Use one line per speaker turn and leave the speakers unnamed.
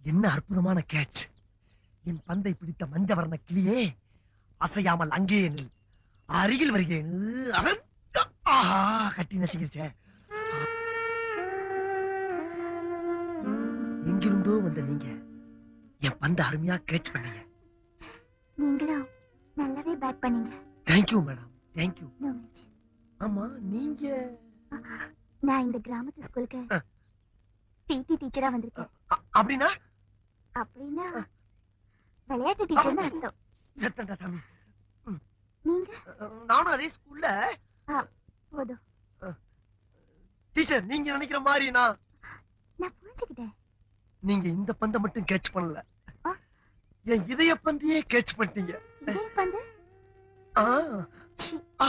என்ன அற்புதமான கேட்ச்! என் பந்தை பிடித்த மஞ்சவர்ண கிளியே, அசையாமல் அங்கே நில். அருகில் வருகிறேன். ஆஹா, கட்டி நசுங்கிருச்சே. எங்கிருந்தோ வந்த நீங்க என் பந்தை அருமையா கேட்ச் பண்ணீங்க.
நீங்களும் நல்லாவே பேட் பண்ணீங்க.
Thank you madam, thank you.
No mention.
ஆமா, நீங்க?
நான் இந்த கிராமத்து ஸ்கூலுக்கு பிடி டீச்சரா வந்திருக்கேன்.
அப்படின்னா?
அப்படின்னா விளையாட்டு டீச்சர்னு அர்த்தம்.
சத்தண்டா சாமி.
நீங்க?
நானும் அதே ஸ்கூல்ல.
போதும்.
டீச்சர், நீங்க நினைக்கிற மாதிரி
நான் புரிஞ்சுக்கிட்டேன்.
நீங்க இந்த பந்தை மட்டும் கேட்ச் பண்ணல, என் இதய பந்தையே கேட்ச் பண்ணிட்டீங்க.
இதய பந்து?
ஆ.
சி.
ஆ.